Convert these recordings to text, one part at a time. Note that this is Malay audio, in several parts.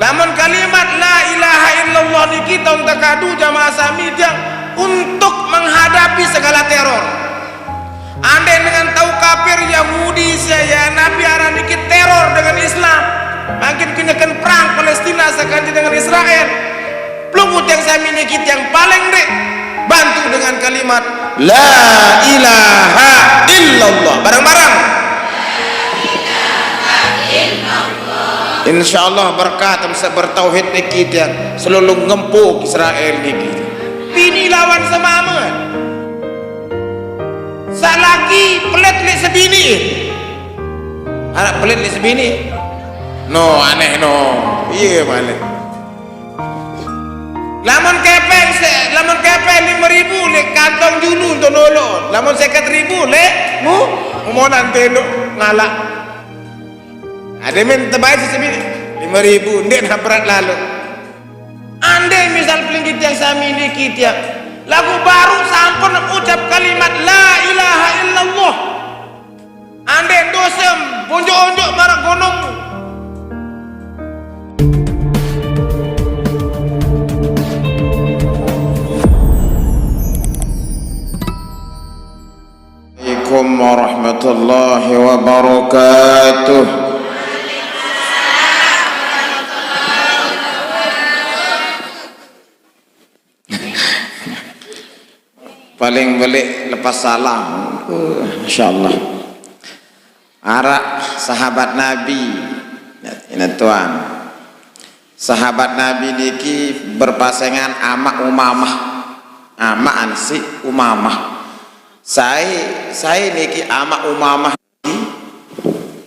Lamun kalimat la ilaha illallah niki tahun tekadu jamaah sami yang untuk menghadapi segala teror. Andai dengan tahu kafir Yahudi saya Nabi arah niki teror dengan Islam, makin kenyakan perang Palestina sekanti dengan Israel. Peluput yang sami niki yang paling dek bantu dengan kalimat la ilaha illallah bareng-bareng. Insyaallah berkat bertauhid niki yang selalu ngempuk Israel niki. Bini lawan semama. Salaki pelet le sebini. Anak pelet le sebini. No aneh no. Iya mana. Lamun kepeng 5.000 le kantong dulu untuk nolong. Lamun 50.000 le mau nanti ngalak. Ada men terbaik sebini 5.000 ndek nak berat lalu. Andai misal pelingkit yang sami ini kita lagu baru sampun ucap kalimat la ilaha illallah. Andai dosa bonjok-onjok marah gunung. Assalamualaikum warahmatullahi wabarakatuh. Paling balik lepas salam, insyaallah. Arak sahabat Nabi, ini tuan. Sahabat Nabi niki berpasangan ama Umamah, ama ansi Umamah. Saya niki ama Umamah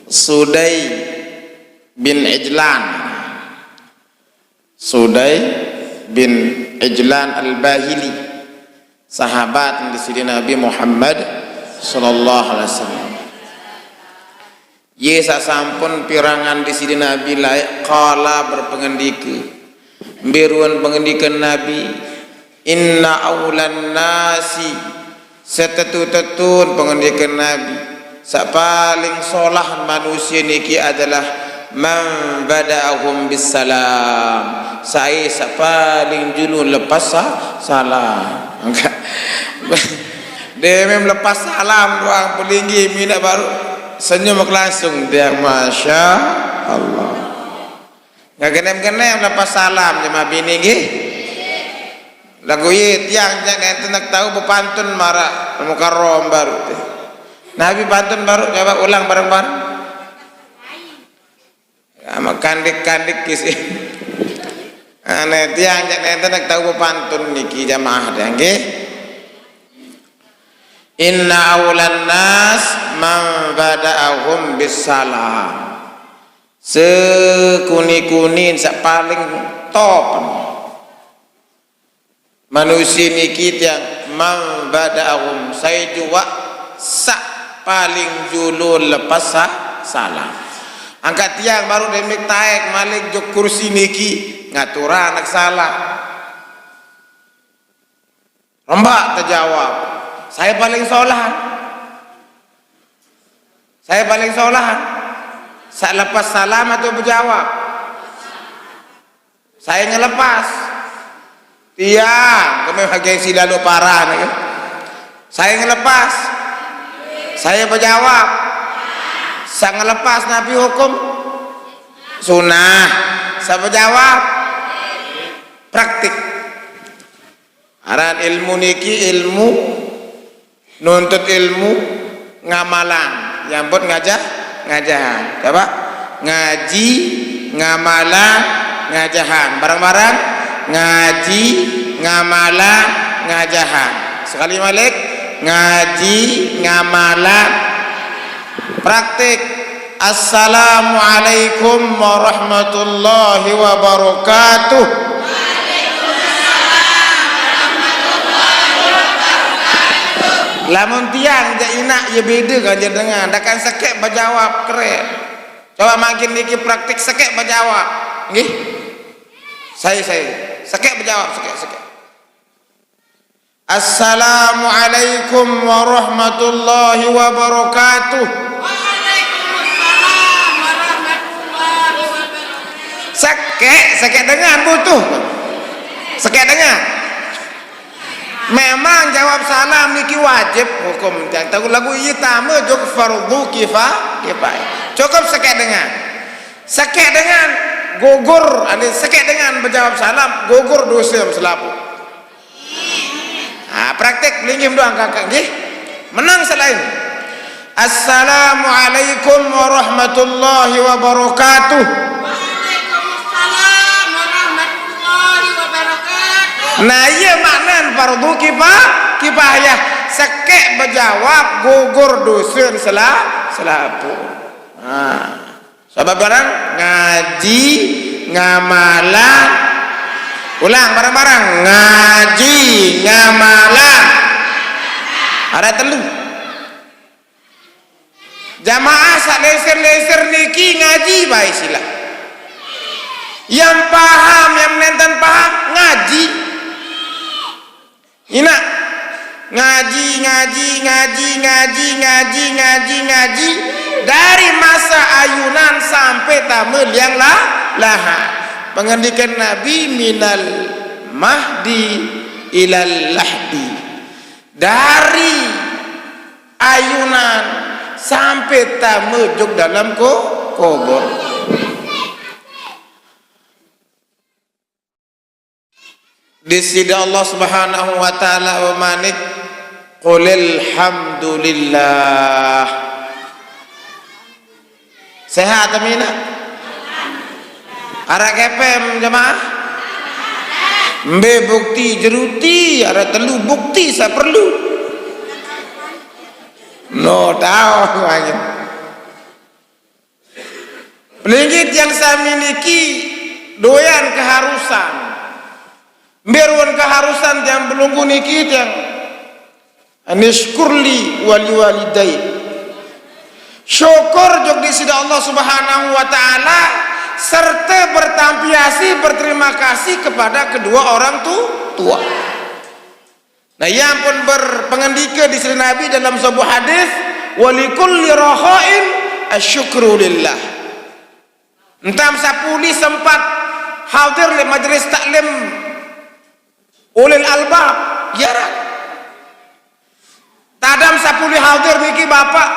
Sudai bin Ijlan, Sudai bin Ijlan al-Bahili. Sahabat di sini Nabi Muhammad sallallahu alaihi wasallam. Ye sasampun pirangan di sini Nabi layak qala berpengendika. Biruan pengendikan Nabi, inna awlan nasi setetu-tetun pengendikan Nabi. Sak paling solah manusia niki adalah man bada'ahum bisalam. Saya sak paling dulu lepas salam. Enggak. Dia memang lepas salam doang pelinggi minat baru senyum langsung dia masya Allah. Enggak genem-genem lepas salam jemaah bini nggih. Lagu ye tiang jangan nak tahu bepantun marah mukarram baru teh. Nabi pantun baru coba ulang bareng-bareng. Ama kandik-kandik kisi. Ane tiang jangan nak tahu bepantun niki jamaah dah nggih. Inna awlan nas man bada'ahum bisalam. Sekuni-kunin sak paling top manusia niki yang man bada'ahum saya juga sak paling julul lepas salam. Angkat tiang baru demik taek malik jok kursi niki ngatura anak salah. Rombak terjawab. Saya paling solahan. Saya paling solahan. Saya lepas salam atau berjawab? Saya ngelepas. Tiang, kami gengsi lalu parah nih. Saya ngelepas. Saya berjawab. Saya ngelepas Nabi hukum sunnah. Saya berjawab praktik. Aran ilmu niki ilmu nuntut ilmu ngamalan yang buat ngajahan coba ngaji ngamalan ngajahan bareng-bareng ngaji ngamalan ngajahan sekali malik ngaji ngamalan praktik. Assalamualaikum warahmatullahi wabarakatuh. Lamun tiang je inak ye beda kan je dengan dah kan sekek berjawab keren. Coba makin niki praktik sekek berjawab. Nggih. Saya sekek berjawab sekek. Assalamualaikum warahmatullahi wabarakatuh. Waalaikumsalam warahmatullahi wabarakatuh. Sekek dengan butuh. Sekek dengan. Memang jawab salam niki wajib hukum. Tahu lagu ini tamu jok fardu kifayah. Cukup sekek dengan. Sekek dengan gugur, ada sekek dengan menjawab salam gugur dosa selapu. Praktek linggim doang kakak nggih. Menang selain. Assalamualaikum warahmatullahi wabarakatuh. Waalaikumsalam warahmatullahi wabarakatuh. Nah iya makna fardu kifayah. Sekek berjawab gugur dosa selapu. Sebab barang ngaji ngamalan. Ulang bareng-bareng. Ngaji ngamalan. Ada telu. Jamaah sak leser-leser niki ngaji baik sila. Yang paham, yang nenten paham ngaji. Ina ngaji dari masa ayunan sampai tamel yang laha. Pengendikan Nabi minal mahdi ilal lahdi. Dari ayunan sampai tamujuk dalam kubur. Di sini Allah Subhanahu wa taala memanik qulil hamdulillah. Sehat amina? Ara kepem jemaah? Mbe bukti jeruti, ara telu bukti sa perlu. No tahu aja. Pelinggit yang saya miliki doyan keharusan. Berwan keharusan yang belunggu niki yang anishkurli wali walidai. Syukur jog di sida Allah Subhanahu wa taala serta bertampiasi berterima kasih kepada kedua orang tua. Nah, yang pun berpengendika di sini Nabi dalam sebuah hadis, walikulli rahain asyukru lillah. Entam sapuli sempat hadir di majlis taklim ulil albab, jarak. Tadam sapuli hadir niki bapak,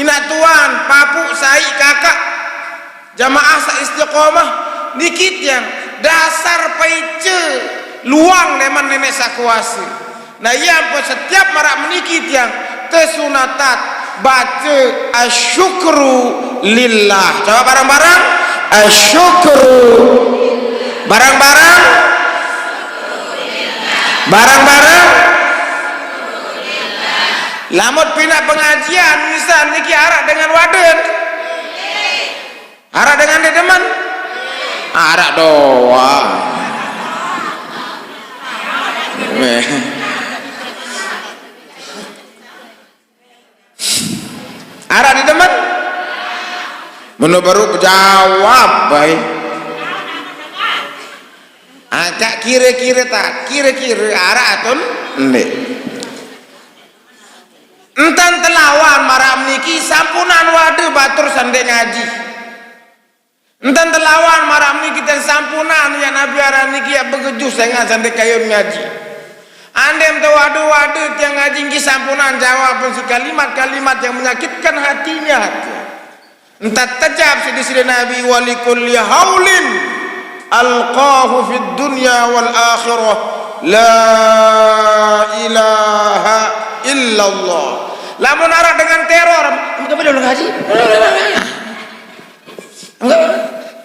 ina tuan, papu, sai, kakak, jamaah sa istiqomah, niki yang dasar paice luang leman nenek sakuasi. Nah, yang pun setiap marak menikit yang tesunatat baca asyukru lillah. Coba barang-barang asyukru. Barang-barang barang-barang lamut pina pengajian misal niki arak dengan waden, arak dengan dedeman, arak doang. Arak di teman menu baru jawab baik. Agak kira-kira tak kira-kira arak atau enggak. Entan telawan maram niki sampunan waduh batur sandek ngaji. Entan telawan maram niki dan sampunan ya Nabi aran niki ya begejus dengan sandek kayun ngaji. Andem tu waduh yang ngaji sampunan jawab si kalimat-kalimat yang menyakitkan hatinya. Entah tajab di sini Nabi walikulli haulin alqahu fid dunya wal akhirah la ilaha illallah. Lamun arah dengan teror, enggak boleh ngaji.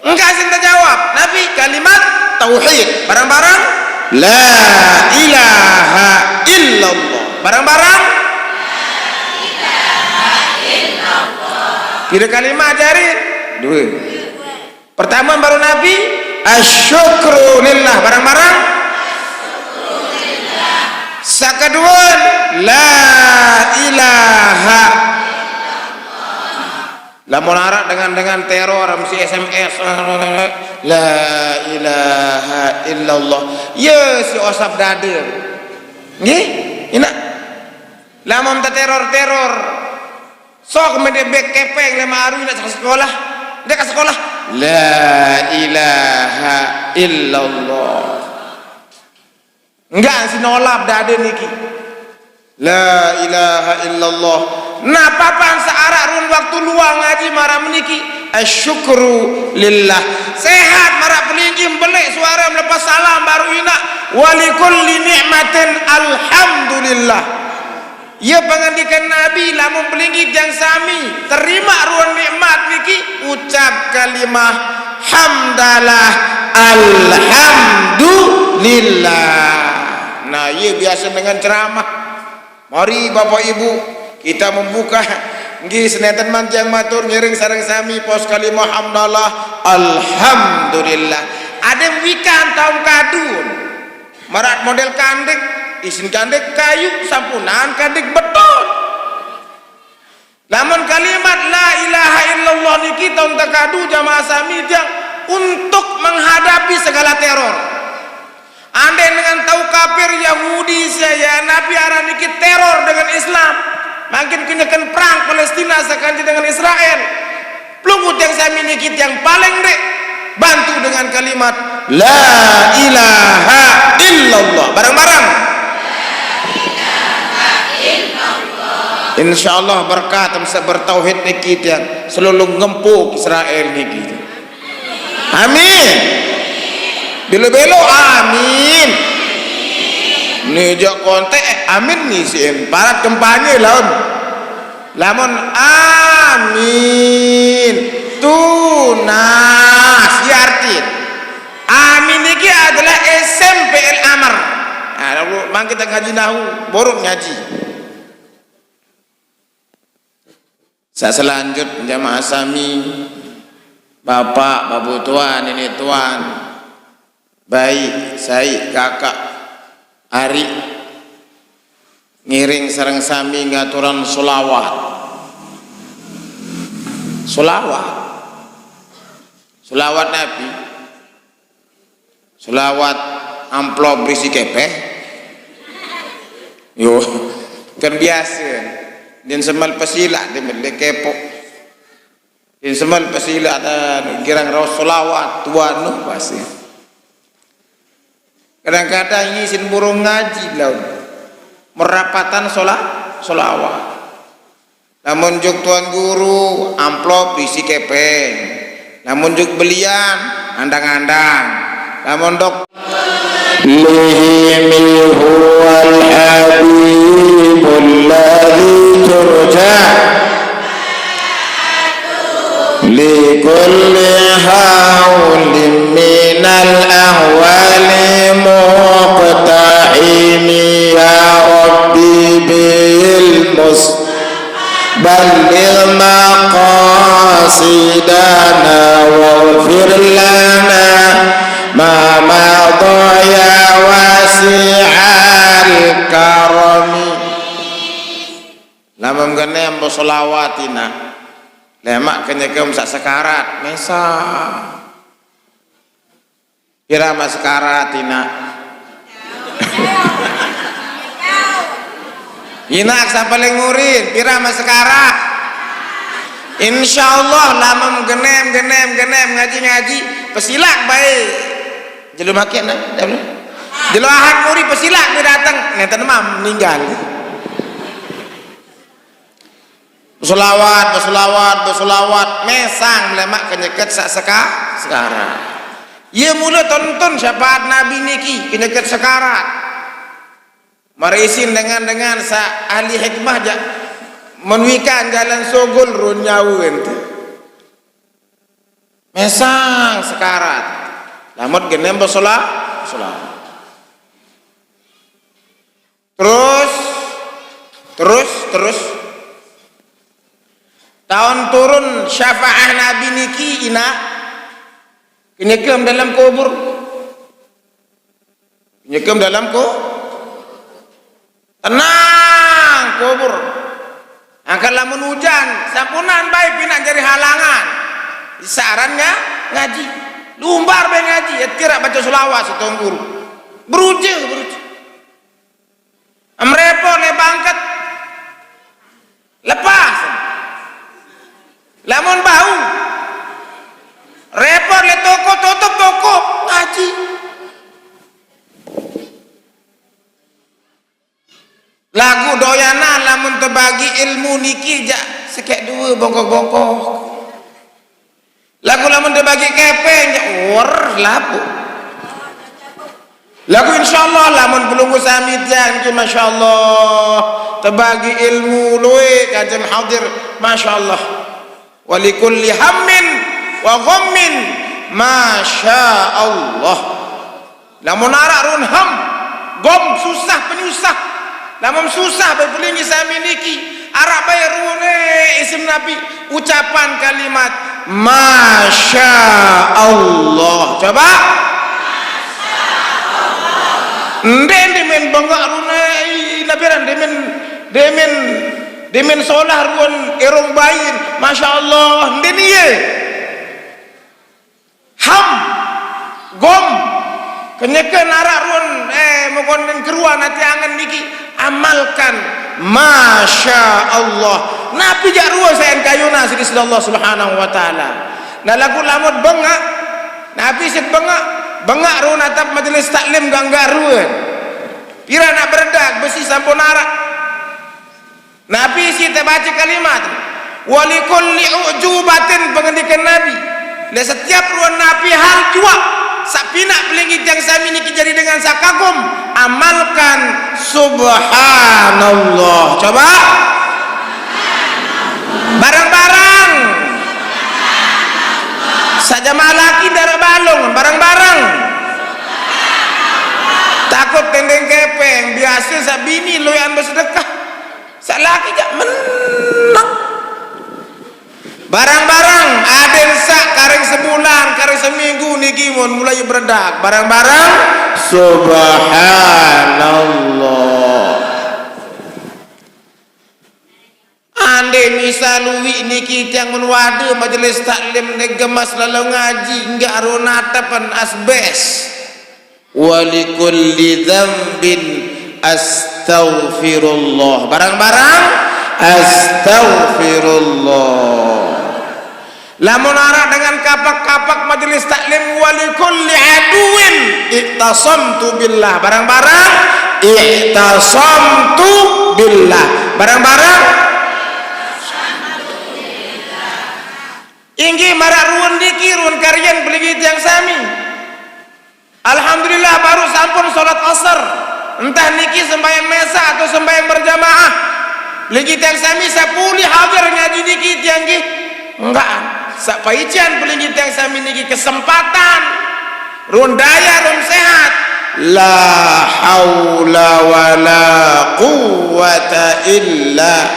Enggak cinta jawab. Nabi kalimat tauhid barang-barang la ilaha illallah. Barang-barang la ilaha illallah. Kira kalimat ajarin dua. Pertama baru Nabi asyukru lillah. Barang-barang asyukru lillah. Sakadua la ilaha lamun arak dengan teror mesti SMS la ilaha illallah ya si osap dader nggih ina lamun ta teror sok medebek kepeng lema aru ina sekolah dek sekolah la ilaha illallah. Enggak sinolap dah ada niki. La ilaha illallah. Nah papan searak run waktu luang ngaji marah meniki. Asyukru lillah. Sehat marah pelingim belik suara melepas salam baru ina. Walikulli ni'matin alhamdulillah. Ya pengandikan Nabi lamun pelingit yang sami terima ruang nikmat niki ucap kalimah hamdalah alhamdulillah. Nah ia biasa dengan ceramah. Mari Bapak Ibu kita membuka nggih seneten manjang matur ngiring sareng sami pos kalimah hamdalah alhamdulillah. Ada wikan taum kadun marat model kandek isin kandek kayu sampunan kandek beton. Lamun kalimat la ilaha illallah niki taun takadu jamaah sami jang untuk menghadapi segala teror. Andai dengan tahu kafir Yahudi saya Nabi arah niki teror dengan Islam, makin kenyakan perang Palestina sekanji dengan Israel. Pelungut yang sami niki yang paling dek bantu dengan kalimat la ilaha illallah bareng-bareng. Insyaallah berkat bisa bertauhid niki yang selalu ngempuk Israel niki. Amin. Belo-belo amin. Nijak kontek amin nih sih. Parat kempanye laun. Lamun amin. Tunas arti. Amin niki adalah SMPL amar. Nah, lalu mang kita ngaji nahu, borok ngaji. Saya selanjut jamaah sami, bapak, babu tuan, ini tuan, baik, saya, kakak, Ari, ngiring sareng sami ngaturan solawat, solawat Nabi, solawat amplop berisi kepeh, yo, kan biasa. Din semal pasila di kepo. Din semal pasila dan girang rasulawat tuan nu pasti. Kadang-kadang ngisin burung ngaji laut. Merapatan solawat. Namun juk tuan guru amplop isi kepeng. Namun juk belian andang-andang. Namun dok lihimi huwal habibul ladzi turja likulli hawlin minal ahwali muqta'imi ya rabbi bil balligh maqasidana waghfir lana ma madaya wasi'al karami. Lamam gane ambo solawatina lemak kenyekem sak sekarat mesa kira mas sekaratina inak sampai ngurin kira mas sekarat insyaallah lamam genem ngaji pesilak baik jelu makin jelu ahad muri pesilak datang ngeten mah meninggal. Bersolawat mesang lemak kenyeket sak sekarat. Ia mula tonton syafaat Nabi niki kenyeket sekarat. Marisin dengan sa ahli hikmah ja menuikan jalan sogol runyawu ente. Mesang sekarat. Lamot genem bersolawat. Terus tahun turun syafaah Nabi niki ina kenyekem dalam kubur tenang kubur angkat lamun hujan sampunan baik pinak jadi halangan sarannya ngaji lumbar be ngaji tirak baca selawat setong guru beruji amrepo le bangkat lepas lamun bau lagu doyana lamun terbagi ilmu niki jak sekek dua bongkok-bongkok. Lagu lamun terbagi kepeng jak lapu. Lagu insyaallah lamun pelunggu samitian ki masyaallah terbagi ilmu luwe kajem hadir masyaallah. Walikulli hammin wa ghammin masyaallah. Lamun arak run ham gom susah penyusah. Lamun susah berpelingi sami niki arak bayar rune isim Nabi ucapan kalimat masyaallah. Coba Nden demen bangga runai nabiran demen solah ruan erong bayin masyaallah nden iye ham gom kenyekeun arak ruan mokon den keruan hati angan niki amalkan masyaallah. Nabi jak ruan saen kayuna sidi Allah Subhanahu wa taala. Nah lagu lamut bengak Nabi sit bengak ruan atap majelis taklim gangga ruan pira nak berdak besi sampun arak. Nabi si terbaca kalimat walikulli ujubatin pengendikan Nabi dan setiap ruan Nabi hal jua sapinak pelingit yang sami niki jadi dengan sakagum amalkan subhanallah. Coba barang-barang saja malaki darah balong barang-barang takut tendeng kepeng biasa sabini lo yang bersedekah salaki jak menang barang-barang aden sak kareng sebulan kareng seminggu niki mun mulai beredak barang-barang subhanallah. Ande misal wi niki tiang mun wade majelis taklim negemas lalu ngaji enggak ronatapan asbes walikulli dzambin astaghfirullah barang-barang astaghfirullah. Lamun arak dengan kapak-kapak majelis taklim walikulli aduin ittasamtu billah barang-barang ittasamtu billah barang-barang inggi marak ruan niki ruan karyan beligit yang sami. Alhamdulillah baru sampun salat asar entah niki sembahyang mesa atau sembahyang berjamaah beligit yang sami sapuli hadir ngaji niki tiang nggih enggak sapaician beligit yang sami niki kesempatan ruan daya ruan sehat la haula wala quwwata illa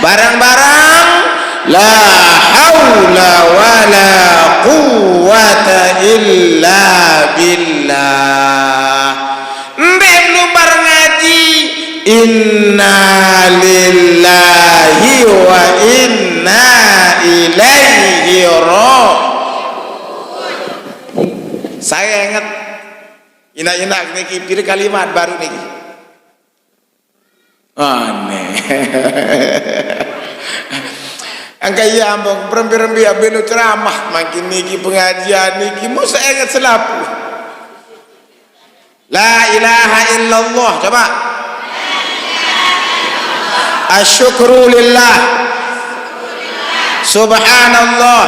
barang-barang la haula wala quwwata illa billah. Mbek lumbar ngaji inna lillahi wa inna ilaihi raji'un. Saya ingat inak-inak niki pilih kalimat baru niki aneh angkai ya ambong perempi-rempi abenu ceramah makin niki pengajian niki mau saya ingat selapu la ilaha illallah. Coba asyukru lillah subhanallah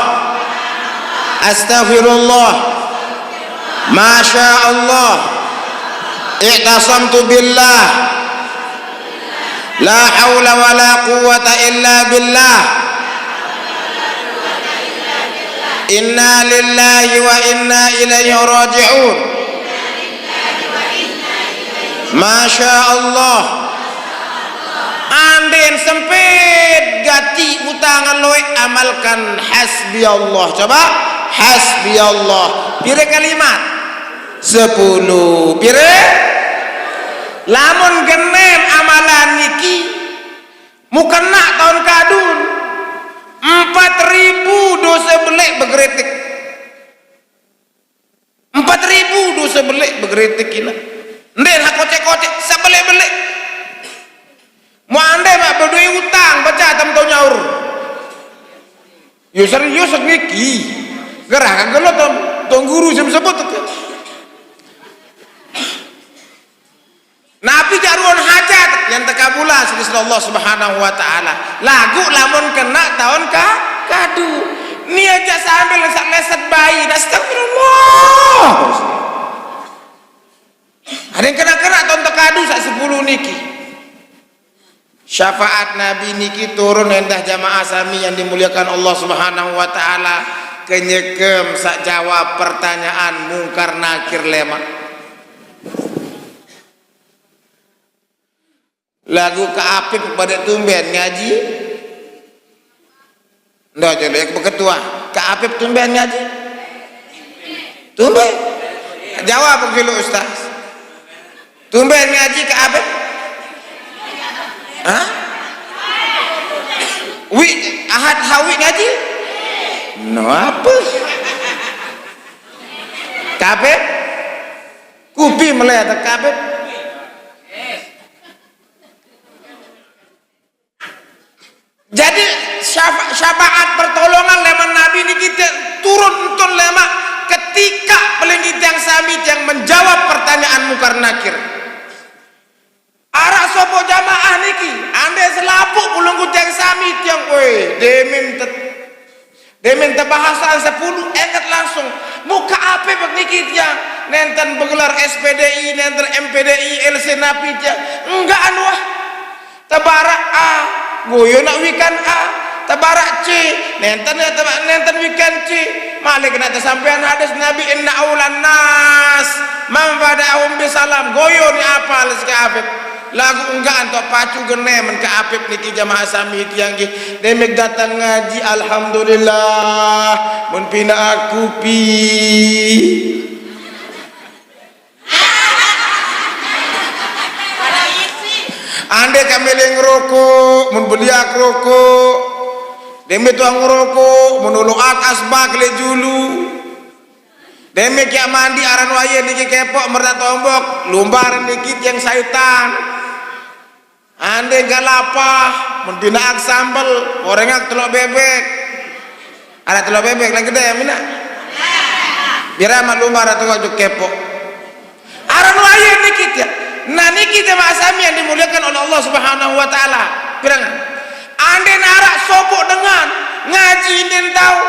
astaghfirullah masya Allah i'tasamtu billah la haula wala quwwata illa billah inna lillahi wa inna ilaihi raji'un masya Allah. Anden sempit gati utangan loe amalkan hasbi Allah. Coba hasbi Allah pire kalimat 10 pire lamun genem amalan niki mukena tahun kadun 4.000 dosa belek begretik 4.000 dosa belek begretik ina nden hak kocek-kocek sebelek-belek mau ande mak berdua utang baca tam tau nyaur yo serius niki gerah kan gelo tom guru sebut Nabi jaruan hajat yang Allah Subhanahu wa taala. Lagu lamun kena tahun kadu. Ni aja sambil leset bayi. Astagfirullah. Ada yang kena tahun kadu sak 10 niki. Syafaat Nabi niki turun endah jamaah sami yang dimuliakan Allah Subhanahu wa taala, kenyekem sak jawab pertanyaan mungkar nakir lema. Lagu keapik pada tumben ngaji. Ndak jadi ketua. Keapik tumben ngaji. Tumben. Jawab dulu Ustaz. Tumben ngaji keapik? Hah? Ahad hawi ngaji? No apa? Kabeh? Kupi melihat kabeh? Jadi syafaat pertolongan leman Nabi ini kita turun untuk lema ketika pelengit yang samit yang menjawab pertanyaan mungkar nakir. Arah sopo jamaah niki, ande selapuk pulungku yang samit yang demin tebahasan 10 enget langsung muka apa begini yang nenten bergelar SPDI, nenten MPDI, LC Napi enggak anu tabarak A goyo nak wikan A, tabarak C, nenten wikan C. Malik kena tersampaian hadis Nabi inna aulan nas man bada'ahum bisalam. Goyo ni apal sekapip. Lagu enggak antok pacu genemen ke apip niki jamaah sami yang demek datang ngaji alhamdulillah mun pina aku pi. Ande kami ngerokok, mun beliak rokok, demi tuang ngerokok, menulung atas bakle julu, demi kia mandi aran waya niki kepok merta tombok, lumbar niki yang sayutan, ande galapah, mendina ak sambel, orangak telok bebek, ada telok bebek lagi gede ya mina, biar amat lumbar atau ngajak kepok, aran waya niki ya. Nah niki jemaah sami yang dimuliakan oleh Allah Subhanahu wa taala. Pirang ande narak sopok dengan ngaji den tahu.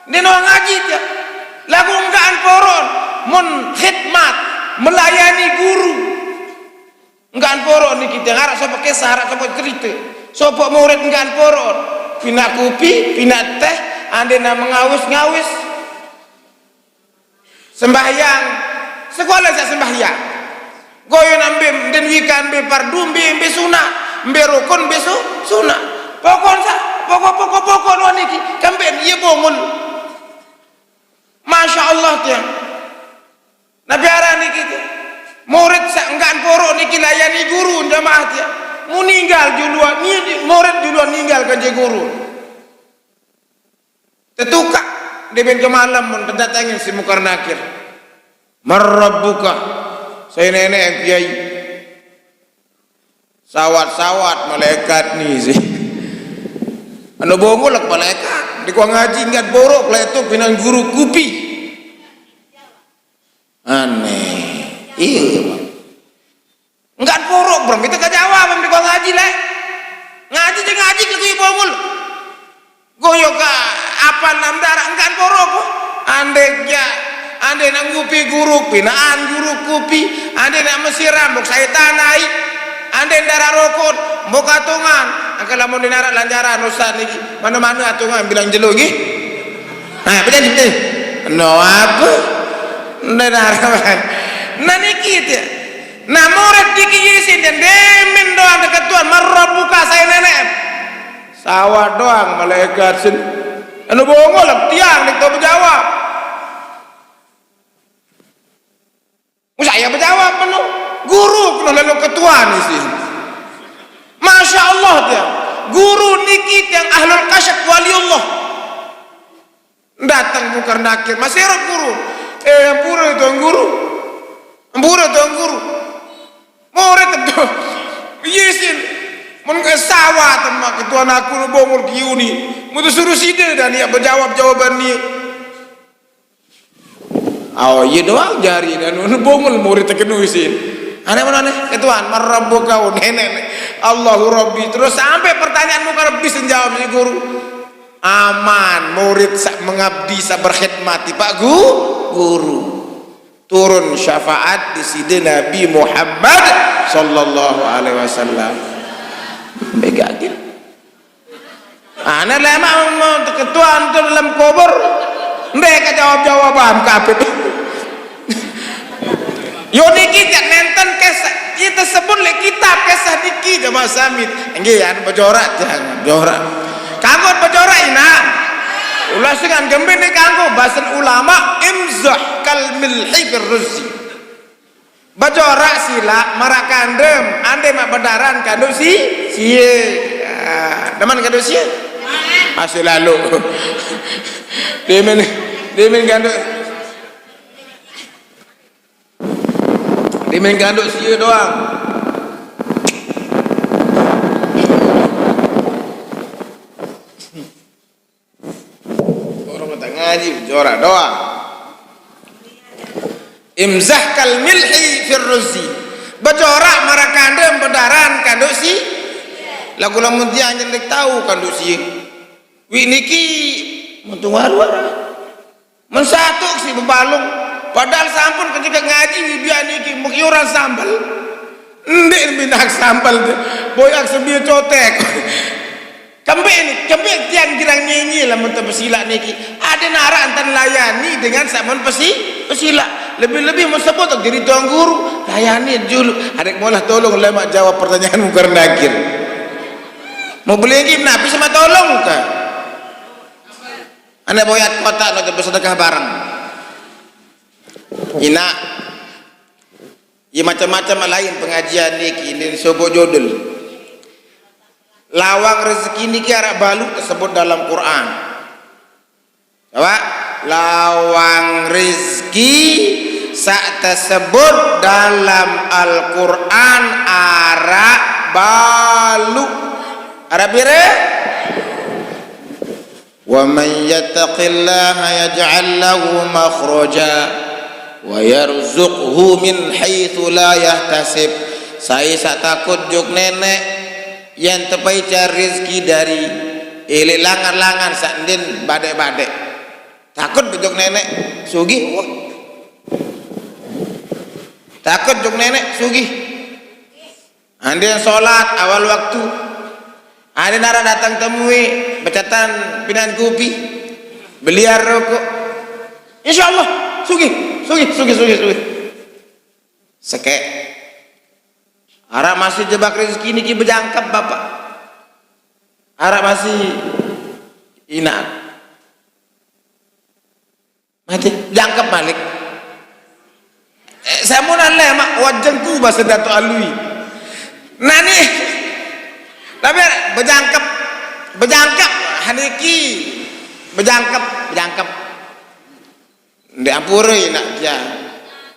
Den ngaji dia. Lagu enggaan poron mun khidmat melayani guru. Enggaan poron niki teh narak sopok kisah, narak sopok cerita. Sopok murid enggaan poron. Pina kopi, pina teh, ande na mengawis-ngawis. Sembahyang. Sekolah saya sembahyang. Goyo nambe den wikan be pardum be sunah be rukun be sunah pokok niki kamben ye bomul masyaallah tiang nabi ara niki murid sak enggan poro niki layani guru jamaah tiang mu ninggal juluan ni murid juluan ninggal kan je guru tetuka deben ke malam mun kedatangin si mungkar nakir marrabbuka. Saya nenek yang kiai sawat malaikat nih sih anu bongolak malaikat di kuang ngaji ingat borok lah itu pinang guru kupi aneh iya enggak borok bro kita gak jawab di kuang ngaji lah ngaji lagi bongol goyo ka apa nam darah enggak borok ande nak ngupi guru pinaan guru kupi ande nak mesi rambok saya tanai ande darah rokok boka tungan angka lamun dinarak lanjaran ustaz niki mana-mana atungan bilang jelo nggih nah betul no apa nah niki teh nah murid niki isin dan demin doang dekat Tuhan marrabuka saya nenek sawah doang malaikat sin anu bongol tiang nek tau berjawab. Saya berjawab penuh guru kena lalu ketua nih sih Masya Allah dia guru niki yang ahlul kasyaf waliullah datang mungkar nakir masih rok guru ampura tuan guru murid itu yesin mun sawah temak ketua aku nu bongor kiuni mutu suruh sida dan dia berjawab jawaban ni. Oh iya doang jari dan bongol murid terkenu isin. Aneh mana nih ketuan marrabbuka nenek Allahu Rabbi, terus sampai pertanyaanmu kalau bisa jawab si guru. Aman, murid sak mengabdi sak berkhidmati Pak guru. Turun syafaat di sini Nabi Muhammad sallallahu alaihi wasallam. Begagil. Ana lama mau ketua untuk dalam kubur. Mereka jawab-jawaban kabeh. Yo niki jak nenten kisah kita sebut le kitab kisah niki jamaah samit. Nggih ya bojorak jangan bojorak. Kanggo bojorak ina. Ulah dengan gembe nek kanggo bahasan ulama imzah kal milhi firruzi. Bojorak sila marak kandem ande mak bedaran kandung siye. Deman kandung siye. Masih lalu. Demen kandung Demen kandung siye doang. Ngaji jorak doang. Imzah kal milhi firruzi. Bejorak marakandem bedaran kanduk si. Lagu lamun dia nyelek tahu kanduk si. Wi niki muntung war-war. Mensatuk si bebalung. Padahal sampun ketika ngaji wi biar niki mukiuran sambal. Ndek binak sambal boyak sebieu cotek. Kembe tiang girang nyanyi lah mentah pesila niki ada nara antan layani dengan saman pesila lebih-lebih mau sebut jadi tuang guru layani dulu adek molah tolong lemak jawab pertanyaanmu karena akhir mau beli lagi nabi sama tolong kah anda boyat kota lo bersedekah bareng ina ya macam-macam lain pengajian niki ini sobo jodel. Lawang rezeki niki arek balu tersebut dalam Quran. Coba lawang rezeki sak tersebut dalam Al-Qur'an arek balu. Arek pire? Wa man yattaqillaha yaj'al lahu makhraja wa yarzuqhu min haitsu la yahtasib. Saya sak takut juk nenek yang tepai cari rezeki dari langan-langan sakndin badek-badek takut bejok nenek sugih wah takut jok nenek sugih ande sholat awal waktu ada nara datang temui becatan pinan kopi beliar rokok insyaallah sugih sekek Arab masih jebak rezeki niki berjangkap bapak. Arab masih ina. Mati jangkap balik. Saya mau nanya mak wajengku bahasa Dato' Alwi. Nani, tapi berjangkap haniki berjangkap. Di ampuri nak dia.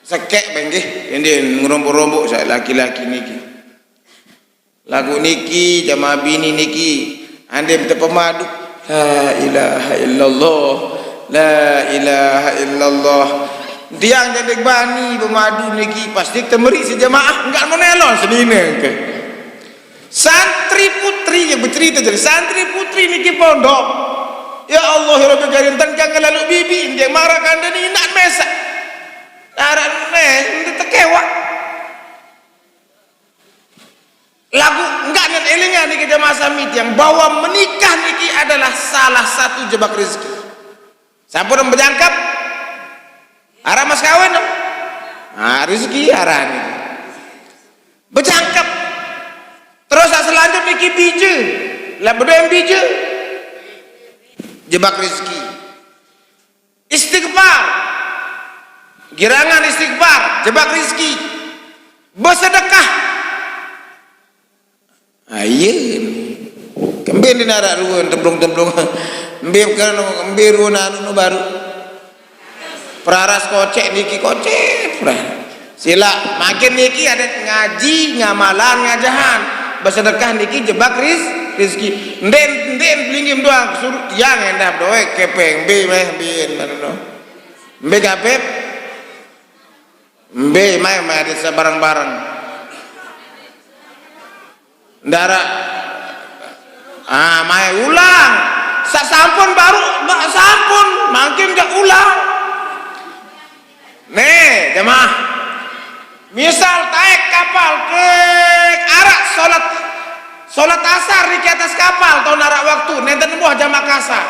Sekek benggih ini ngerombok-rombok saya laki-laki niki lagu niki jamaah bini niki ande minta pemadu la ilaha illallah tiang jadi bani pemadu niki pasti temeri sejamaah enggak menelon sedine ke santri putri yang bercerita jadi santri putri niki pondok ya Allah ya Rabbi karim tangkang lalu bibi dia marah kandani nak mesak Arab ini terkewa lagu enggak net elingan niki jamaah samit yang bahwa menikah niki adalah salah satu jebak rezeki. Siapa yang berjangkap arah mas kawin rezeki arah ini berjangkap terus selanjutnya niki biju lah berdua yang biju jebak rezeki istighfar girangan istighfar jebak rizki bersedekah ayen kembali di narak ruan templung mbir kan mbir anu baru praras kocek niki kocek sila makin niki ada ngaji ngamalan ngajahan bersedekah niki jebak rizki nden belingim doang suruh tiang endap doe kepeng be meh bin mana be gapep Mbe mai ada barang-barang. Ndara mai ulang. Sak sampun baru sampun, makin gak ulang. Nih, jemaah. Misal naik kapal ke arah salat asar di atas kapal tahun arah waktu nenten buah jam kasar.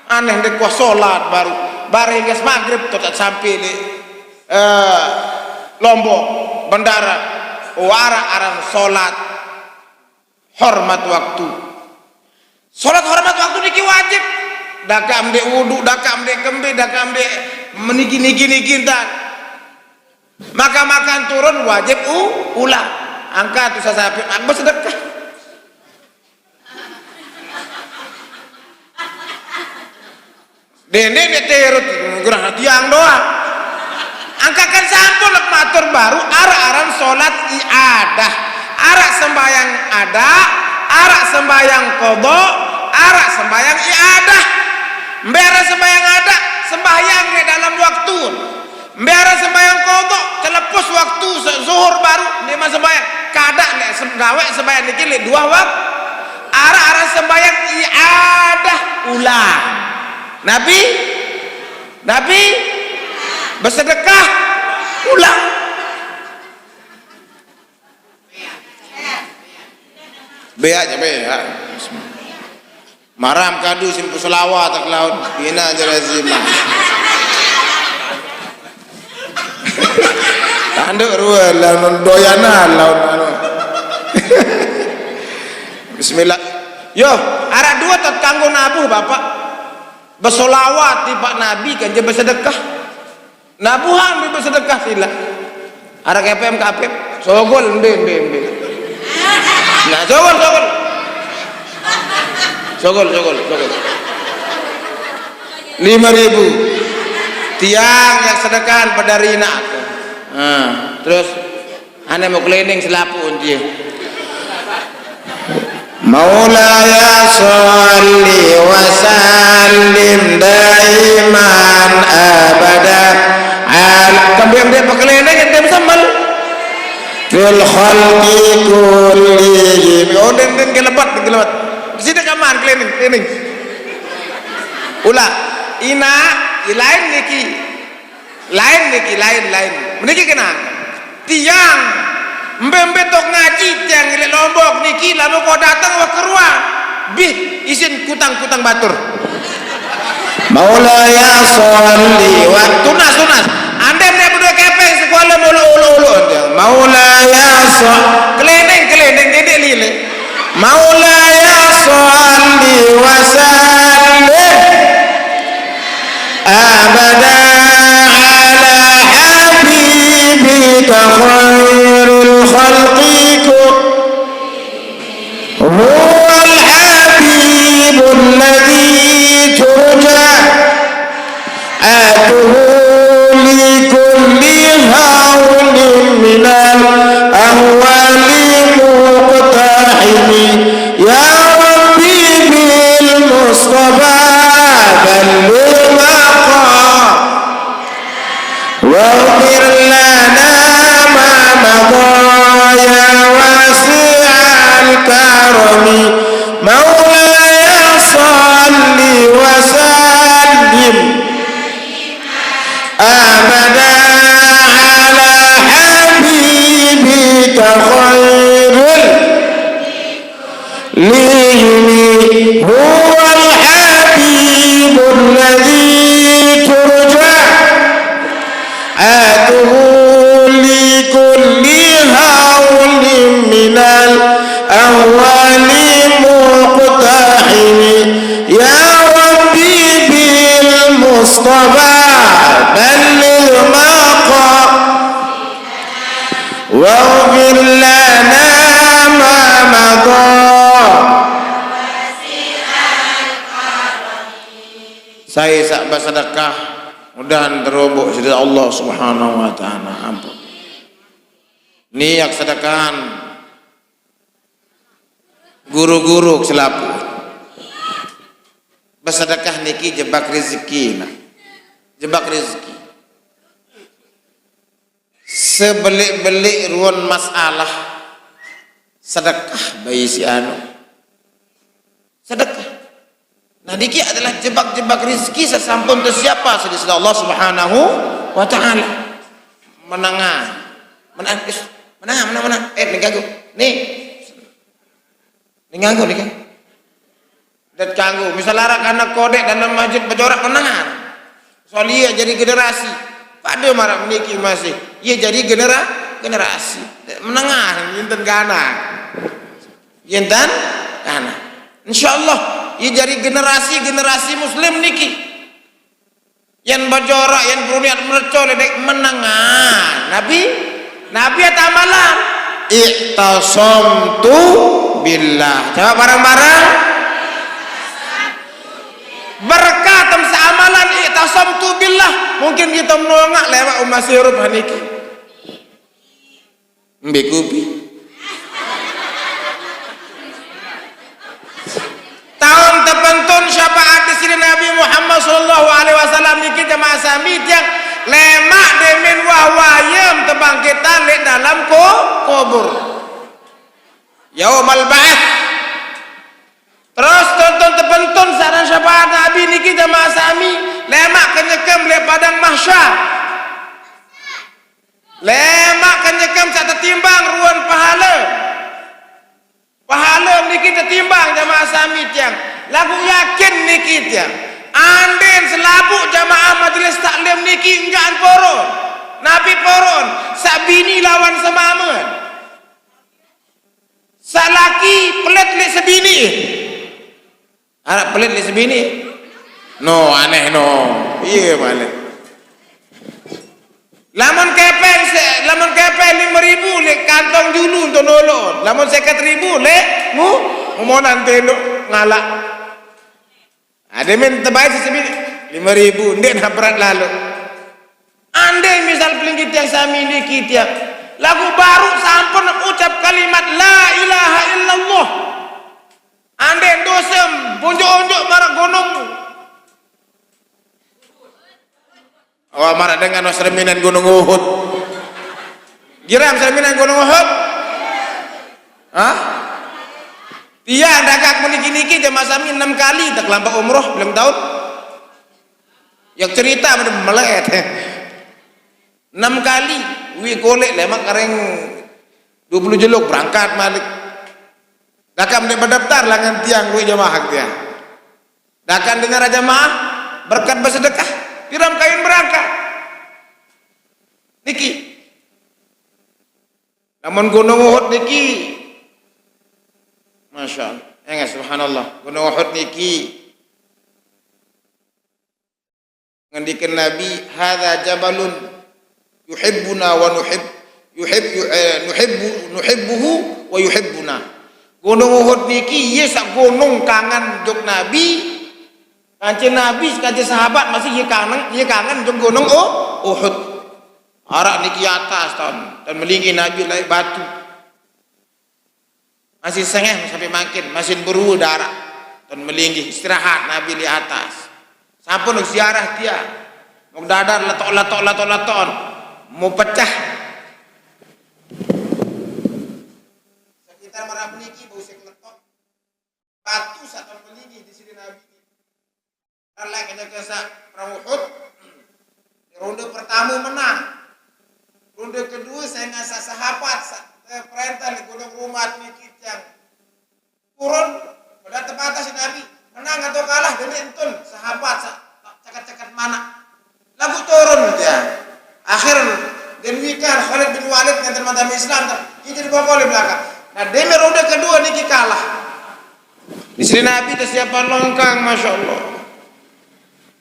Aneh dek kuah salat baru hingga maghrib tetap sampai di Lombok bandara. Arah salat hormat waktu. Salat hormat waktu niki wajib. Dakam dek wudu, dakam dek kembe, dakam dek meniki dan maka makan turun wajib ulang. Angkat tu sasapi, aku sedekah. Dene terut gerah tiang doang. Angkakan sampun lek matur baru arah-aran salat iadah. Arah sembayang ada, arah sembayang qada, arah sembayang iadah. Mbera sembayang ada, sembayang di dalam waktu. Mbera sembayang qada, telepus waktu zuhur baru lima sembayang. Kada lek gawe sembayang niki lek 2 waktu. Arah-arah sembayang iadah ulang. Nabi bersedekah ulang. Beak. Maram kadu simpu selawat tak laut bina jerazimah. Tanduk ruah laun doyanan laun anu. Bismillah. Yo, arah 2 tak kanggo nabuh Bapak. Bersolawat di Pak Nabi kan je bersedekah. Nabuhan bersedekah sila. Arah KPM sogol mbe. Nah, sogol 5.000 tiang yang sedekah pada rina aku. Terus ane mau cleaning selapu dia. Maulaya sholli wa sallim daiman abada al kambing dia pakai yang dia sambal fil khalqi kullihim. Oh den gelebat sini kaman cleaning ulah lain niki kena tiang Mbembe tok ngaji tiang di Lombok niki lalu kau datang wa keruan bih isin kutang batur. Maulaya sholli wa tunas anda dia berdua kepeng sekolah ulu Maulaya sholli kelendeng dede lile Maulaya sholli wa sallim abada ala habibika khairul khalqiku huwal habibul ladzi turja atuhu li kulli hawlin minal ahwali muqtahimi ya rabbi bil mustafa balligh maqam waghfir lana ma madha ya wasi'al karami maulaya sholli wa sallim abada ala habibika khairul lihimi huwal habibul ladzi turja atuhu li kulli hawlin minal ahwali muqtahimi ya rabbi bil mustafa balligh maqam waghfir lana ma madha. Saya sak bersedekah mudahan terobok sedekah Allah Subhanahu wa taala. Ampun. Niat sedekahan guru-guru selapu. Bersedekah niki jebak rezeki nah. Jebak rezeki. Sebelik-belik ruan masalah sedekah bayi si anu. Sedekah. Nah niki adalah jebak-jebak rezeki sesampun tu siapa sedih Allah Subhanahu wa taala. Menengah. Menang. Nih ganggu. Nih. Nih ganggu nih kan. Dan ganggu. Misalnya anak kodek dan masjid pejorak menangan. Soalnya jadi generasi. Pada marah meniki masih. Ia jadi generasi. Menengah. Yinten kana. Insyaallah. Ia jadi generasi muslim niki. Yang berjorak, yang berniat mercol, menengah. Nabi atau amalan? I'tasamtu billah. Coba bareng-bareng. Berkat seamalan i'tasamtu billah. Mungkin kita menolak lewat umat sirup haniki. Mbekupi. Tahun terpentun syafaat di sini Nabi Muhammad sallallahu alaihi wasallam niki jemaah sami yang lemak demen wahwayem tebangkitan lek dalam kubur. Yaumal ba'ats. Terus tonton terpentun saran syafaat Nabi niki jemaah sami lemak kenyekem lek padang mahsyar. Lemak kenyekem sak tertimbang ruan pahala. Pahala niki tertimbang jamaah sami tiang. Lagu yakin niki tiang. Anden selabuk jamaah majlis taklim niki enggak poron. Nabi poron. Sabini lawan semamen. Salaki pelit li sebini. Harap pelit li sebini. No aneh no. Iya balik. Lamun kepeng 5.000 lek kantong dulu untuk nolong. Lamun 50.000 lek mau nanti ngalak. Ada men terbaik sesebini 5.000 ndek nak berat lalu. Andai misal pelingkit yang sami niki tiap lagu baru sampun ucap kalimat la ilaha illallah. Andai dosem punjuk-unjuk marah gunung. Oh marah dengan cerminan gunung Uhud. Giram cerminan gunung Uhud? Hah? Dia dagak meniki-niki jemaah sami 6 kali tak lampak umroh belum tahun. Yang cerita pada melet. 6 kali wi golek lemak kareng 20 jeluk berangkat balik. Dakam dia berdaftar langan tiang wi jemaah dia. Dakam dengar jemaah berkat bersedekah. Piram kain berangkat niki namun gunung Uhud niki Masya Allah subhanallah gunung Uhud niki ngendikan Nabi hadza jabalun yuhibbuna wa nuhibbuhu wa yuhibbuna. Gunung Uhud niki ye sak gunung kangen jog Nabi. Kancing Nabi, kancing sahabat masih ye kangen jeng gunung Uhud. Arak niki atas tahun dan melinggi Nabi lai batu. Masih sengeh sampai makin, masih beru darah dan melinggi istirahat Nabi di atas. Sampun ziarah dia. Mau dadar letok mau pecah. Sekitar marah niki bau sek letok. Batu satu melinggi di sini Nabi. Allah kesak perang Uhud. Ronde pertama menang. Ronde kedua saya ngasa sahabat perintah di gunung rumah niki yang turun pada tempat si Nabi menang atau kalah jadi entun sahabat cakat-cakat mana lagu turun dia. Akhir dan wikar Khalid bin Walid yang termata Islam ini jadi bawa oleh belakang. Nah demi ronde kedua niki kalah. Di sini Nabi tersiapan longkang, masya Allah.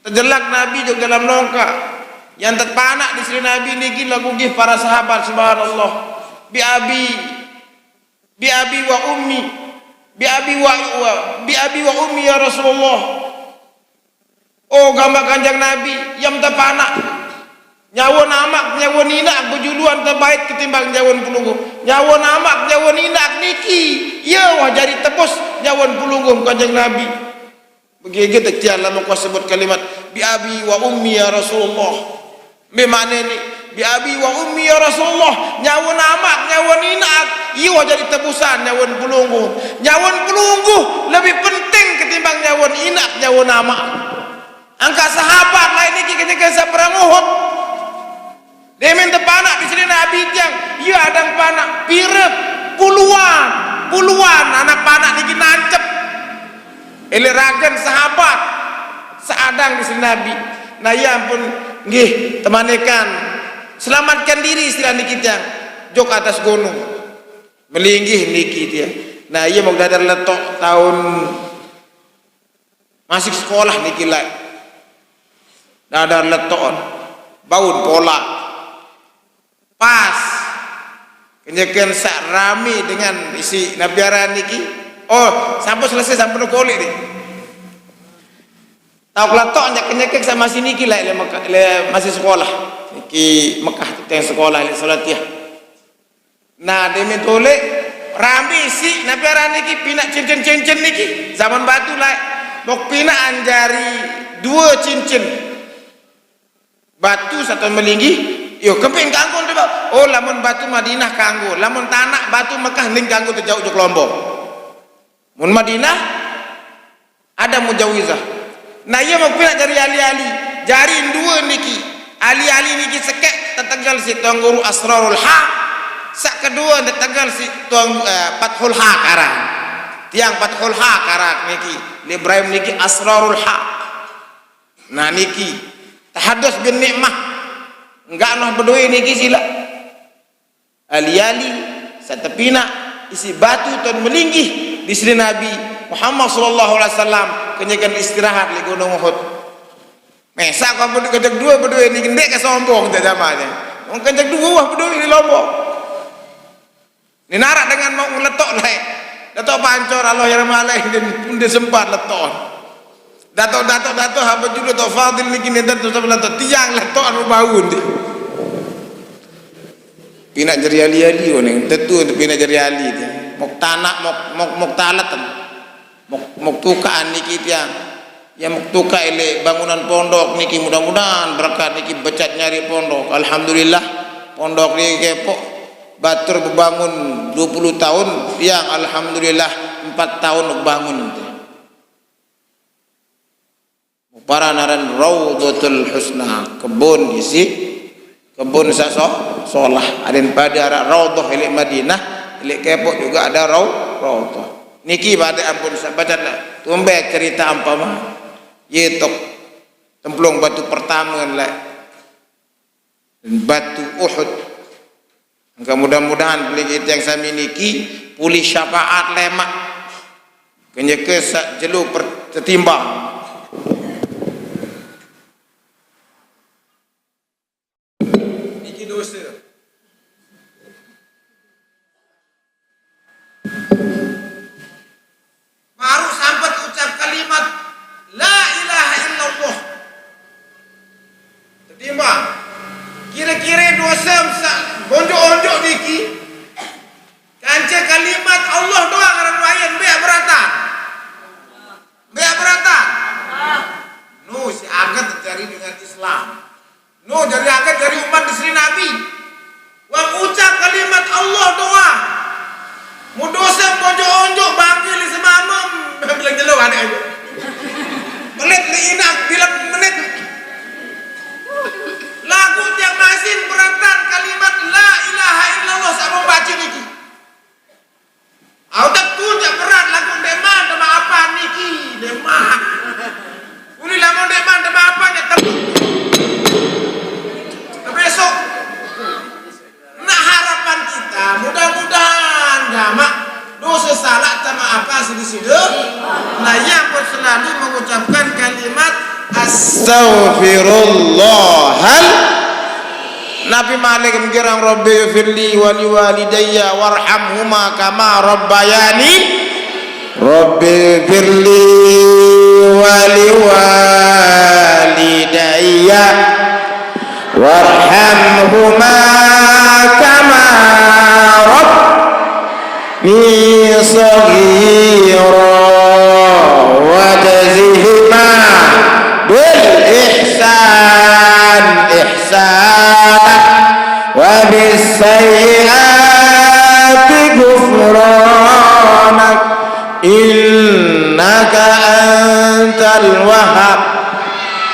Terjelak Nabi juga dalam longkang. Yang terpanak di sini Nabi niki lagu gih para sahabat subhanallah. Bi abi wa ummi. Bi abi wa ummi ya Rasulullah. Oh gambar kanjeng Nabi yang terpanak. Nyawa namak, nyawa ninak berjuluan terbaik ketimbang nyawa pelunggu. Nyawa namak, nyawa ninak niki. Ya wah jadi tebus nyawa pelunggu kanjeng Nabi. Begitu tiada lama kau sebut kalimat bi abi wa ummi ya Rasulullah. Bagaimana ni bi abi wa ummi ya Rasulullah, nyawan amak nyawan inak iya jadi tebusan nyawan pelungguh. Nyawan pelungguh lebih penting ketimbang nyawan inak nyawan amak. Angka sahabat lain niki kenyeke perang Uhud. Demen tepanak di sini Nabi tiang, iya adang panak pirep puluhan anak panak niki nancep. Eleragen sahabat seadang di sini Nabi. Nah ya ampun nggih temanekan selamatkan diri istilah niki tiang jok atas gunung melinggih niki dia. Nah iya mau dadar letok tahun masih sekolah niki lai dadar letok baun pola pas kenyakan sak rame dengan isi nabiaran niki. Oh sampai selesai sampai nukolik nih tahu letok kenyakan sama sini niki lai masih sekolah niki Mekah yang sekolah li salatiyah. Nah demi tolek rame isi nabiaran niki pinak cincin niki zaman batu lai mok pinak anjari 2 cincin batu satu melinggi. Yo keping kanggo coba. Oh lamun batu Madinah kanggo, lamun tanah batu Mekah ning kanggo jauh jauh Lombok. Mun Madinah ada mujawizah. Nah iya mau pina jari ali-ali, jari dua niki. Ali-ali niki sekek tetegal si tuang guru Asrarul Ha. Sak kedua tetegal si tuang Fathul Ha karang. Tiang Fathul Ha karang niki. Ibrahim niki Asrarul Ha. Nah niki tahadus bin nikmah. Enggak noh bedoi niki sila ali-ali satepina isi batu ton melinggih di sini Nabi Muhammad sallallahu alaihi wasallam kenyakan istirahat di Gunung Uhud. Mesa kau bedoi kejak dua bedoi niki ndek ke sombong tak zamanya. Wong kejak dua wah bedoi di Lombok. Ni narak dengan mau ngeletok lai. Datuk pancor Allah ya malai dan sempat letok. Dato hamba judul Dato Fadil niki nedan tu sampai letok tiang letok anu baun deh. Pina jari ali-ali oneng tentu pina jari ali deh. Mok tanak mok talatan. Mok tukaan niki tiang. Ya mok tuka ele bangunan pondok niki mudah-mudahan berkat niki becat nyari pondok. Alhamdulillah pondok niki kepok batur berbangun 20 tahun tiang alhamdulillah 4 tahun bangun. Para naran Raudhatul Husna kebun isi kebun solah aden pada arah Raudhah ilik Madinah ilik kepok juga ada Raudhah niki pada ampun sahabat tumbe cerita ampama yetok templung batu pertama lah batu Uhud. Mudah-mudahan beli kita yang sami niki pulih syafaat lemak kenyeke sak jelu tertimbang. Baru sampai ucap kalimat la ilaha illallah tertimbang kira-kira dosa bonjok-onjok niki kanca kalimat Allah doang orang lain beak beratan no si agak terjadi dengan Islam no jadi agak dari umat di sini Nabi wang ucap kalimat Allah doang mu dosa bonjok-onjok bangkil semamam bilang jelo ada aja menit liinak bilang menit lagu yang masih beratan kalimat la ilaha illallah sama baca niki autak tu jak berat lagu deman dema apa niki deman uli lamun deman dema apa nya besok nak harapan kita mudah-mudahan damak dosa salah sama apa sedih-sedih nah yang pun selalu mengucapkan kalimat astaghfirullahal Nabi Malik menggirang Rabbi firli wali walidayya warhamhuma kama rabbayani Rabbi firli wali walidayya warhamhuma kama rabbani saghira wajzihima bil ihsan ihsana وبالسيئات غفرانك innaka antal wahhab.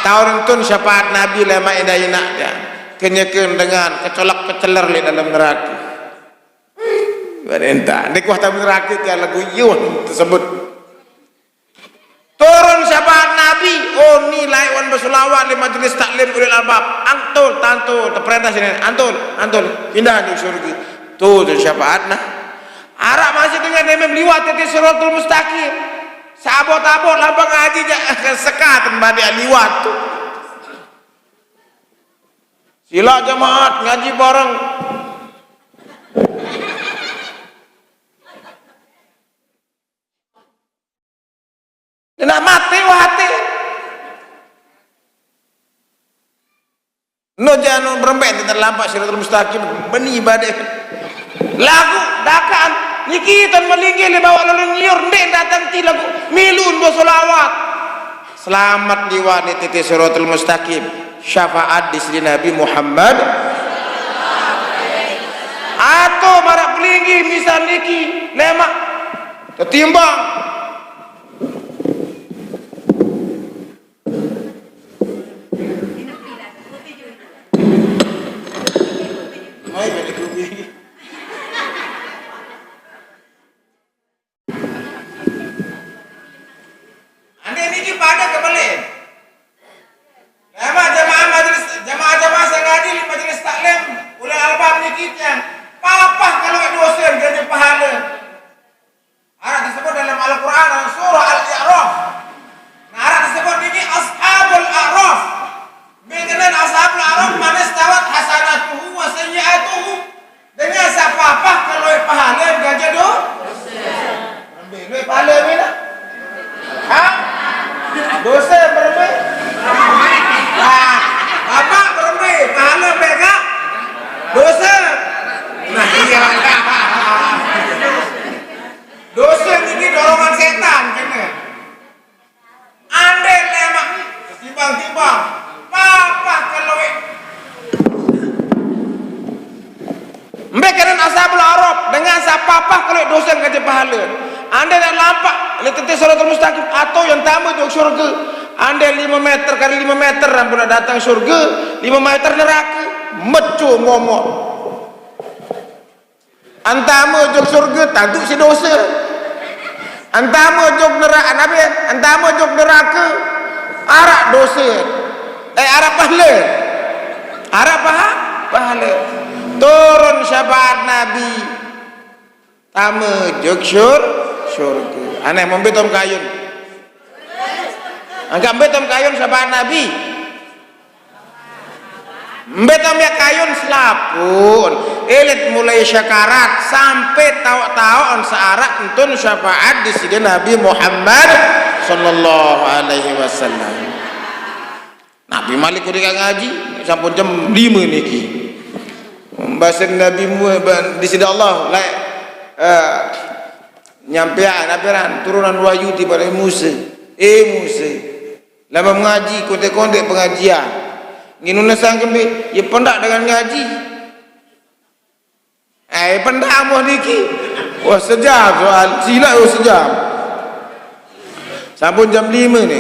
Tahun tun syafaat Nabi lama inak dia kenyekeun dengan kecolak keceler di dalam neraka. Barenta nek wah neraka teh lagu yun tersebut. Turun syafaat Nabi, oh nilai wan berselawat di majelis taklim ulil albab. Antul tantul terperintah sini, antul pindah di surga. Tuh syafaat nah. Arak masih dengan demem liwat di Siratul Mustaqim. Sabot-abot lambang ngaji sekat mbade liwat tu. Sila jemaat ngaji bareng. Nak mati wahati. No jangan berembet terlambat Siratul Mustaqim beni badai. Lagu dakaan niki tan melinggi le bawa lalu nyiur ndek datang ti lagu milun bo selawat. Selamat diwani titi Siratul Mustaqim. Syafaat di sini Nabi Muhammad. Atau marak pelinggi misal niki lemak ketimbang datang surga 5 meter neraka mecu momok antama jog surga taduk si dosa antama jog neraka nabi antama jog neraka arak dosa arak pahala turun syafaat Nabi tama jog surga aneh membetom kayun angkat betom kayun syafaat Nabi betom ya kayun selapun elit mulai syakarat sampai tahu-tahu searak entun syafaat di sini Nabi Muhammad sallallahu alaihi wasallam. Nabi Malik udah ngaji sampun jam 5 niki bahasa Nabi di sini Allah nyampean apiran turunan wahyu di pada Musa Musa lama mengaji kontek-kontek pengajian nginuna sangkembe ya pendak dengan ngaji pendak amuh niki wah sejam soal sila sejam sampun jam 5 nih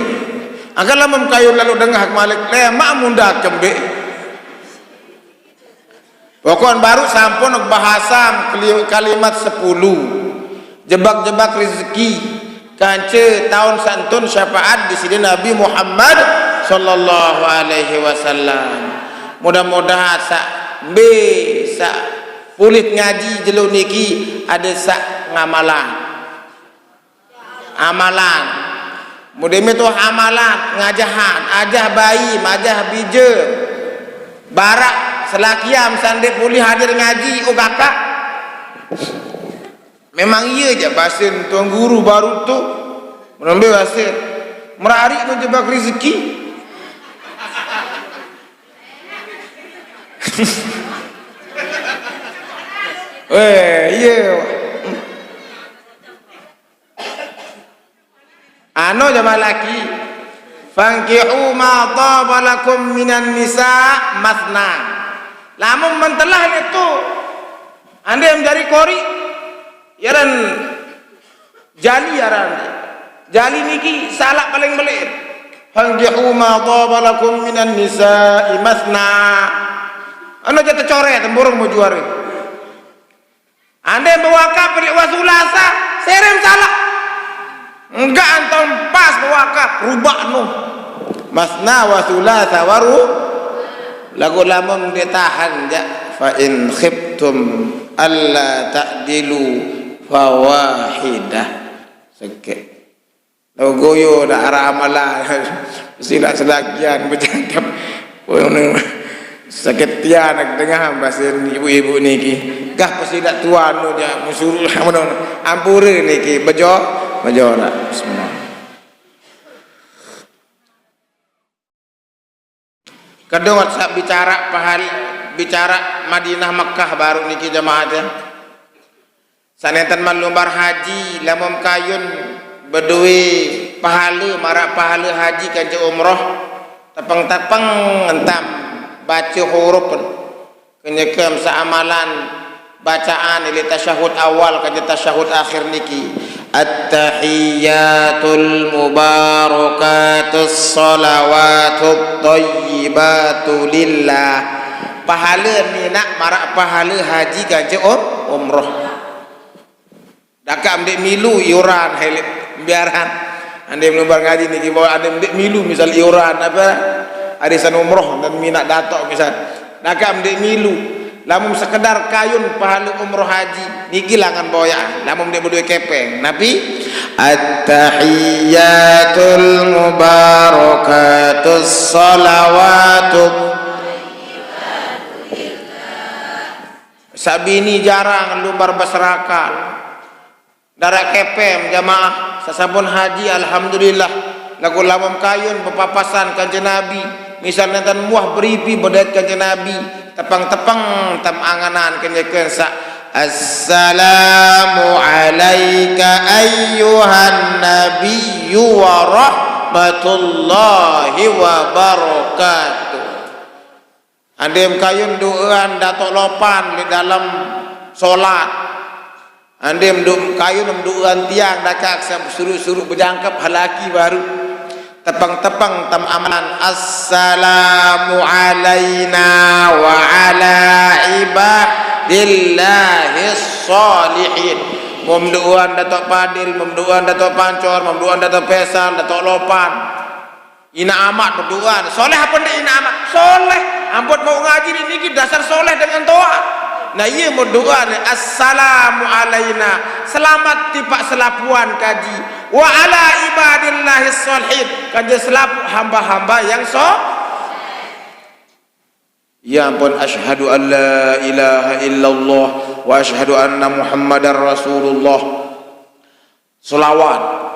akan lama kayun lalu dengah Malik lemak mundak cembe pokoknya baru sampun bahasa kalimat 10 jebak-jebak rezeki kance tahun santun syafaat di sini Nabi Muhammad sallallahu alaihi wasallam. Mudah-mudahan sak pulit ngaji jelo niki ada sak ngamalan mudah-mudahan itu amalan ngajahan ajah bayi majah bije barak selakiam sande pulih hadir ngaji oh kakak memang iya aja basin tuan guru baru tu menambil basin merari menjebak rezeki iya anu jamaah laki fankihu ma taba lakum minan nisa masna lamun mentelah itu Anda mencari kori, yaran jali yaran. Jali niki salak paling belit. Fankihu ma dhaba lakum minan nisa'i masna. Anda jatuh coret, temburung mau juara. Anda yang berwakaf beri wasulasa, serem salah. Enggak antum pas berwakaf, rubah no. Masna wasulasa waru. Lagu lamun ditahan ja. Fa in khiftum alla ta'dilu fawahidah. Sekek. Lalu goyo dah arah amalan. Sila selagian bercakap. Sakit tian nak dengar bahasa ibu-ibu niki. Gah pasidak tuan nu ja musuruh ampure niki bejo nak. Bismillah. Kadang WhatsApp bicara Madinah Makkah baru niki jamaah dia. Saneten malumbar haji lamam kayun berdui pahala marak pahala haji kanca umrah tapang-tapang entam baca huruf kenyekam seamalan bacaan ili tasyahud awal kanca tasyahud akhir niki at-tahiyyatul mubarakatus salawatut thayyibatu lillah pahala ni nak marak pahala haji kanca umrah dakam dek milu iuran helit biaran anda menubar ngaji niki bawa anda dek milu misal iuran apa arisan umroh dan minat datok misal dakam dek milu lamun sekedar kayun pahala umroh haji niki langan boya lamun dek berdua kepeng nabi at-tahiyyatul mubarakatus salawatut sabini jarang lumbar berserakal darak kepem jamaah sasabun haji alhamdulillah lagu lamam kayun berpapasan kanjeng Nabi misalnya tan muah beripi bedat kanjeng Nabi tepang-tepang tam anganan kenyekeun sa assalamu alayka ayyuhan nabiyyu wa rahmatullahi wa barakatuh. Andem kayun doaan datok lopan di dalam solat anda menduk kayu menduan tiang dakak suruh berjangkap halaki baru tepang-tepang tam amalan assalamu alaina wa ala ibadillahis salihin memduan datuk padil memduan datuk pancor memduan datuk pesan datuk lopan ina amat berduan soleh apa ndak ina amat soleh ampun mau ngaji ini dasar soleh dengan toa. Nah ia berdoa ni assalamu alaina selamat tipak selapuan kaji wa ala ibadillahis salihin kaji selapu hamba-hamba yang ya ampun asyhadu an la ilaha illallah wa asyhadu anna muhammadar rasulullah selawat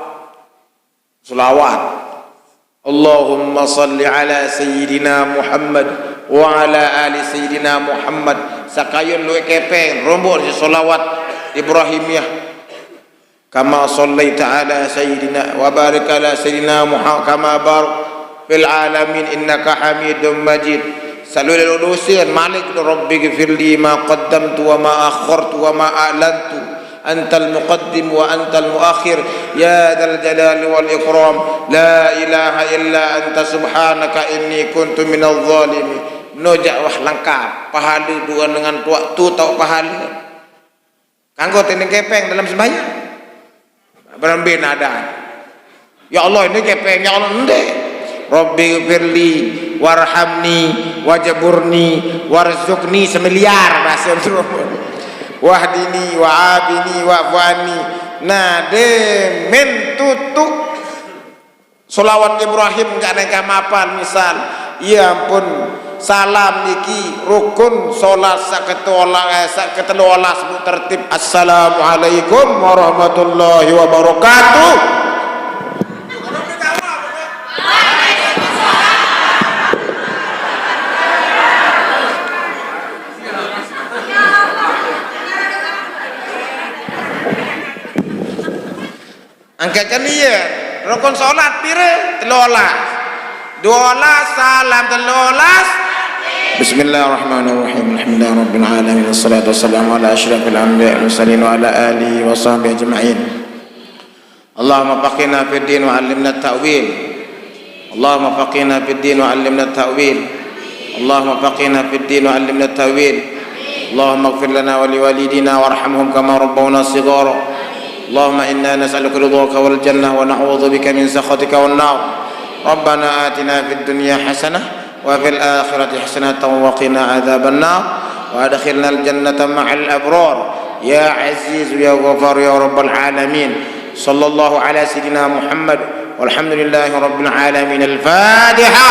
Allahumma salli ala sayyidina Muhammad wa ala ali sayyidina Muhammad sakayun luwe kepeng rombol si solawat Ibrahimiyah kama sallaita ala sayyidina wa barik ala sayyidina Muhammad kama barik fil alamin innaka hamidum majid salul ulusin malik rabbi ghfirli ma qaddamtu wa ma akhartu wa ma a'lantu antal muqaddim wa antal muakhir ya dzal jalali wal ikram la ilaha illa anta subhanaka inni kuntu minadh zalimin nojak wah lengkap pahala dua dengan waktu tau pahala kanggo tending kepeng dalam sembahyang berambin ada ya Allah ini kepeng ya Allah ende rabbi ghfirli warhamni wajburni warzuqni semiliar bahasa wahdini wa'abini wa'afwani nade mentutu solawat Ibrahim gak ada mapal misal ya ampun salam niki rukun solat saketelu sebut tertib assalamualaikum warahmatullahi wabarakatuh. Angkatkan dia rukun solat pira 13 12 salam 13 bismillahirrahmanirrahim الحمد لله رب العالمين والصلاة والسلام على أشرف الأنبياء والمرسلين وعلى آله وصحبه أجمعين. اللهم فقهنا في الدين وعلمنا التأويل. اللهم فقهنا في الدين وعلمنا التأويل. اللهم فقهنا في الدين وعلمنا التأويل. اللهم اغفر لنا ولوالدينا وارحمهم كما ربونا صغارا. اللهم إنا نسألك رضاك والجنة ونعوذ بك من سخطك والنار. ربنا آتنا في الدنيا حسنة وفي الآخرة حسنة وقنا عذاب النار وأدخلنا الجنة مع الأبرار يا عزيز يا غفار يا رب العالمين. صلى الله على سيدنا محمد والحمد لله رب العالمين. الفاتحة.